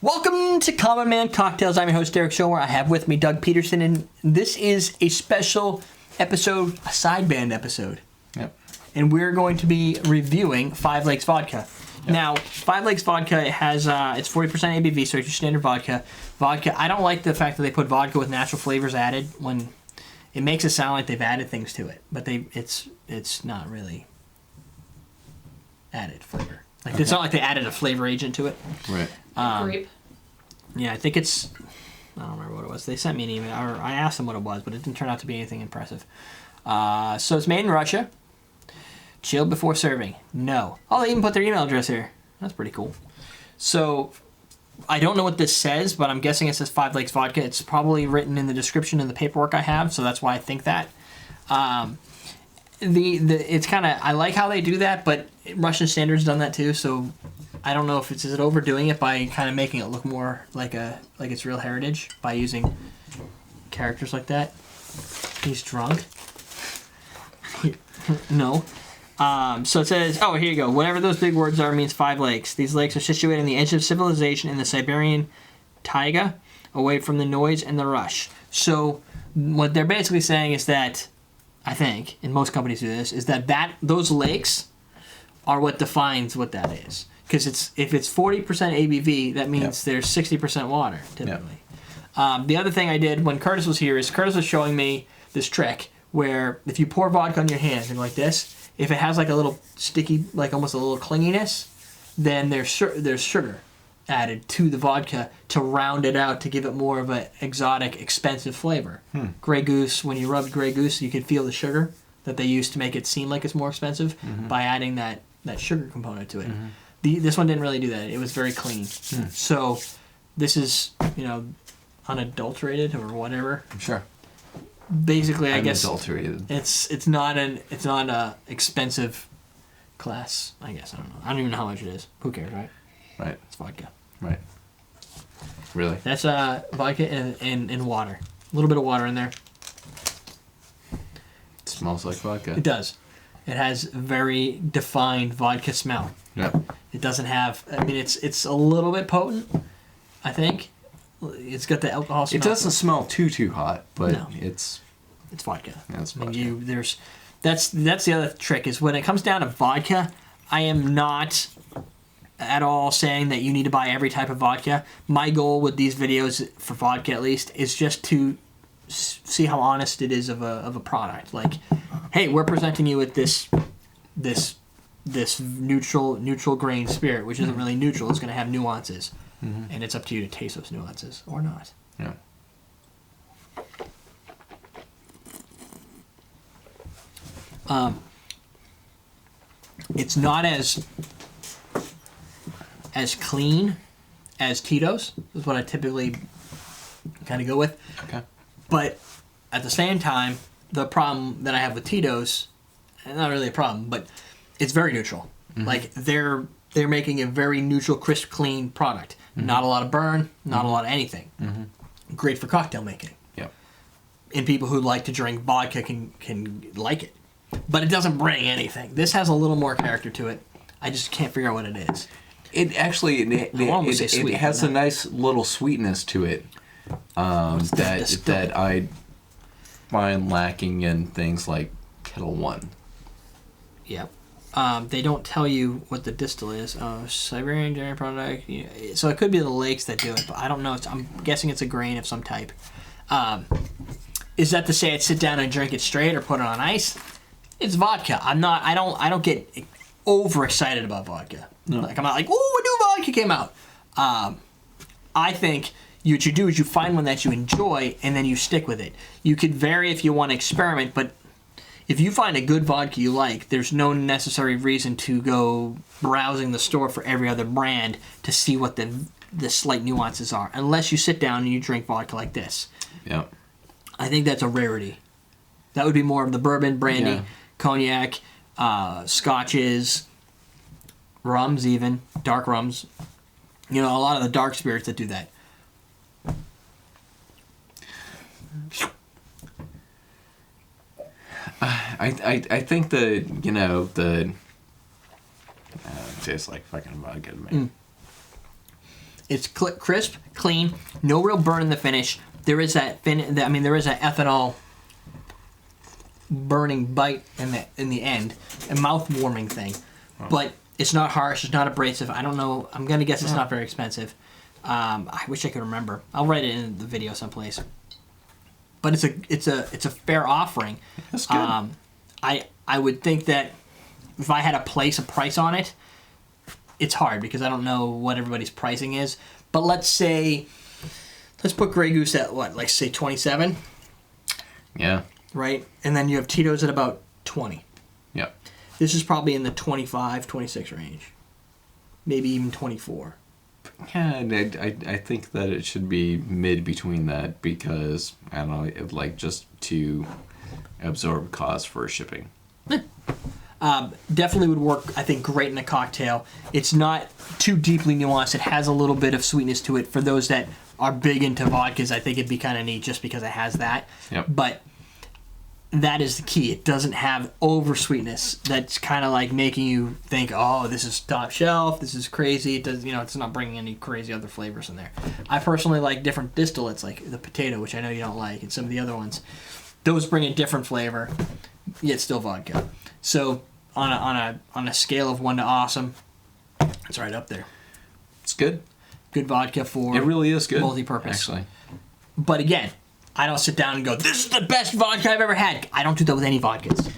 Welcome to Common Man Cocktails. I'm your host, Derek Showmer. I have with me Doug Peterson, and this is a special episode, a sideband episode. Yep. And we're going to be reviewing Five Lakes Vodka. Yep. Now, Five Lakes Vodka has, it's 40% ABV, so it's your standard vodka. I don't like the fact that they put vodka with natural flavors added when it makes it sound like they've added things to it, but it's not really added flavor. Like It's not like they added a flavor agent to it. Right. Grape. Yeah, I think it's... I don't remember what it was. They sent me an email, or I asked them what it was, but it didn't turn out to be anything impressive. So it's made in Russia. Chilled before serving. No. Oh, they even put their email address here. That's pretty cool. So, I don't know what this says, but I'm guessing it says Five Lakes Vodka. It's probably written in the description in the paperwork I have, so that's why I think that. It's kind of... I like how they do that, but Russian Standard's done that too, so... I don't know if is it overdoing it by kind of making it look more like it's real heritage by using characters like that. He's drunk. No. So it says, oh, here you go. Whatever those big words are means Five Lakes. These lakes are situated on the edge of civilization in the Siberian taiga, away from the noise and the rush. So what they're basically saying is that, I think, and most companies do this, is that those lakes are what defines what that is. Because if it's 40% ABV, that means there's 60% water, typically. Yep. The other thing I did when Curtis was here is Curtis was showing me this trick where if you pour vodka on your hands and like this, if it has like a little sticky, like almost a little clinginess, then there's sugar added to the vodka to round it out to give it more of an exotic, expensive flavor. Grey Goose, when you rubbed Grey Goose, you could feel the sugar that they used to make it seem like it's more expensive by adding that sugar component to it. This one didn't really do that. It was very clean. So this is, unadulterated or whatever. Sure. Basically, I guess unadulterated. It's not a expensive class. I guess I don't know. I don't even know how much it is. Who cares, right? Right. It's vodka. Right. Really? That's vodka and water. A little bit of water in there. It smells like vodka. It does. It has very defined vodka smell. Yep. It doesn't have... I mean, it's a little bit potent, I think. It's got the alcohol smell. It doesn't smell too hot, but No. it's vodka. Yeah, it's I vodka. mean, that's the other trick, is when it comes down to vodka, I am not at all saying that you need to buy every type of vodka. My goal with these videos, for vodka at least, is just to see how honest it is of a product. Like, hey, we're presenting you with this neutral grain spirit, which isn't really neutral. It's going to have nuances, and it's up to you to taste those nuances or not. Yeah. It's not as clean as Tito's, is what I typically kind of go with. Okay. But at the same time, the problem that I have with Tito's, and not really a problem, but it's very neutral. Like they're making a very neutral, crisp, clean product. Not a lot of burn, not a lot of anything. Great for cocktail making. Yep. And people who like to drink vodka can like it. But it doesn't bring anything. This has a little more character to it. I just can't figure out what it is. It actually it has a nice little sweetness to it that I find lacking in things like Kettle One. Yep. They don't tell you what the distill is. Siberian dairy product. Yeah. So it could be the lakes that do it, but I don't know. I'm guessing it's a grain of some type. Is that to say I'd sit down and drink it straight or put it on ice? It's vodka. I don't get overexcited about vodka. No. Like I'm not like, oh, a new vodka came out. I think what you do is you find one that you enjoy and then you stick with it. You could vary if you want to experiment, but if you find a good vodka you like, there's no necessary reason to go browsing the store for every other brand to see what the slight nuances are, unless you sit down and you drink vodka like this. Yeah. I think that's a rarity. That would be more of the bourbon, brandy, cognac, scotches, rums even, dark rums. A lot of the dark spirits that do that. I think the tastes like fucking vodka to me. It's crisp, clean, no real burn in the finish. There is that there is that ethanol burning bite in the end, a mouth warming thing, but it's not harsh. It's not abrasive. I don't know. I'm gonna guess it's not very expensive. I wish I could remember. I'll write it in the video someplace. But it's a fair offering. That's good. I would think that if I had to place a price on it, it's hard because I don't know what everybody's pricing is. But let's put Grey Goose at what, like say 27? Yeah. Right? And then you have Tito's at about 20. Yep. This is probably in the 25, 26 range. Maybe even 24. Yeah, I think that it should be mid between that because, I don't know, like just to absorb costs for shipping. Definitely would work, I think, great in a cocktail. It's not too deeply nuanced. It has a little bit of sweetness to it. For those that are big into vodkas, I think it'd be kind of neat just because it has that. Yep. But that is the key. It doesn't have over sweetness. That's kind of like making you think, oh, this is top shelf. This is crazy. It does, it's not bringing any crazy other flavors in there. I personally like different distillates, like the potato, which I know you don't like, and some of the other ones. Those bring a different flavor, yet still vodka. So on a scale of 1 to awesome, it's right up there. It's good. Good vodka for it really is good. Multi-purpose. Actually. But again, I don't sit down and go, this is the best vodka I've ever had. I don't do that with any vodkas.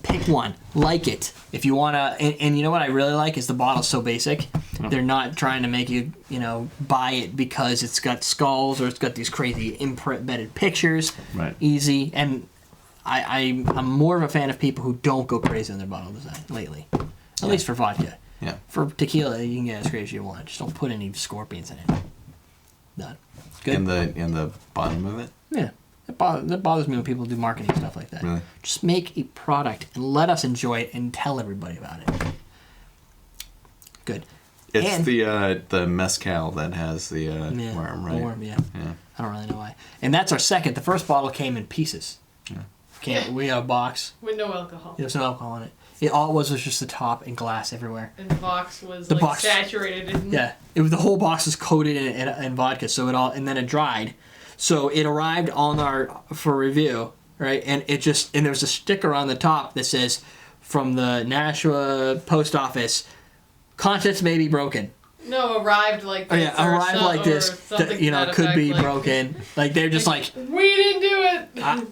Pick one. Like it. If you want to... And you know what I really like is the bottle's so basic. They're not trying to make you, buy it because it's got skulls or it's got these crazy embedded pictures. Right. Easy. And I'm more of a fan of people who don't go crazy on their bottle design lately. At least for vodka. Yeah. For tequila, you can get as crazy as you want. Just don't put any scorpions in it. Done. Good. In the bottom of it? Yeah. That bothers me when people do marketing stuff like that. Really? Just make a product and let us enjoy it and tell everybody about it. Good. It's the mezcal that has the worm, right? Worm, yeah. I don't really know why. And that's our second. The first bottle came in pieces. Yeah. We have a box. With no alcohol. There's no alcohol in it. All it was just the top and glass everywhere. And the box was saturated in... Yeah. The whole box was coated in vodka, so and then it dried. So it arrived for review, right? And there's a sticker on the top that says, from the Nashua post office, contents may be broken. No, arrived like this. Oh, yeah, arrived like this. Could be broken. Like, they're just like... We didn't do it!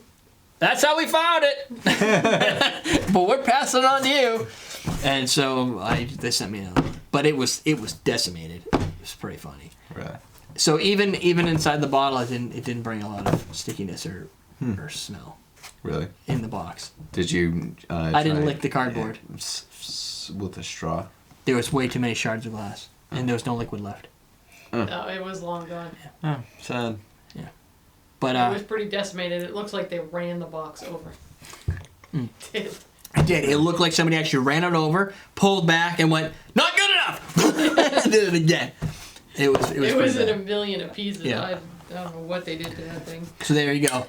That's how we found it! But we're passing it on to you. And so they sent me another one. But it was decimated. It was pretty funny. Right. So even inside the bottle, it didn't bring a lot of stickiness or smell. Really? In the box. Did you? I didn't lick the cardboard with a straw. There was way too many shards of glass, and there was no liquid left. No, it was long gone. Yeah. Oh, sad. Yeah, but it was pretty decimated. It looks like they ran the box over. It did. It looked like somebody actually ran it over, pulled back, and went, "Not good enough." Did it again. It was in a million of pieces. Yeah. I don't know what they did to that thing. So there you go.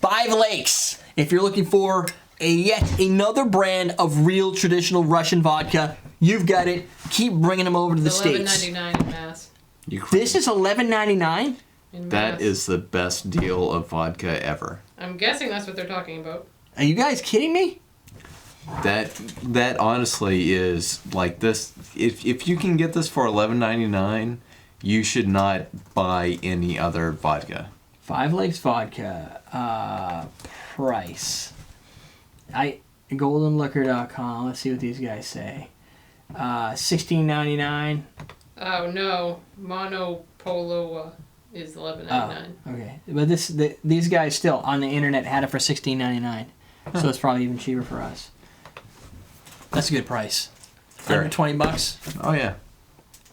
5 Lakes. If you're looking for yet another brand of real traditional Russian vodka, you've got it. Keep bringing them over to the States. $11.99 in Mass. This is $11.99? That is the best deal of vodka ever. I'm guessing that's what they're talking about. Are you guys kidding me? That honestly is like this. If you can get this for $11.99, you should not buy any other vodka. 5 Lakes Vodka price. Goldenliquor.com. Let's see what these guys say. $16.99. Oh no, Monopolo is $11.99. Oh, okay, but these guys still on the internet had it for $16.99, so it's probably even cheaper for us. That's a good price. Fair. $120. Oh yeah.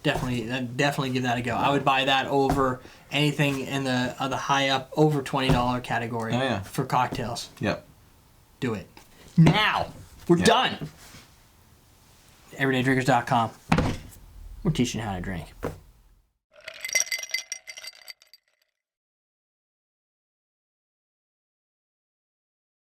Definitely give that a go. I would buy that over anything in the high up over $20 category for cocktails. Yep. Do it. Now we're done. EverydayDrinkers.com. We're teaching you how to drink.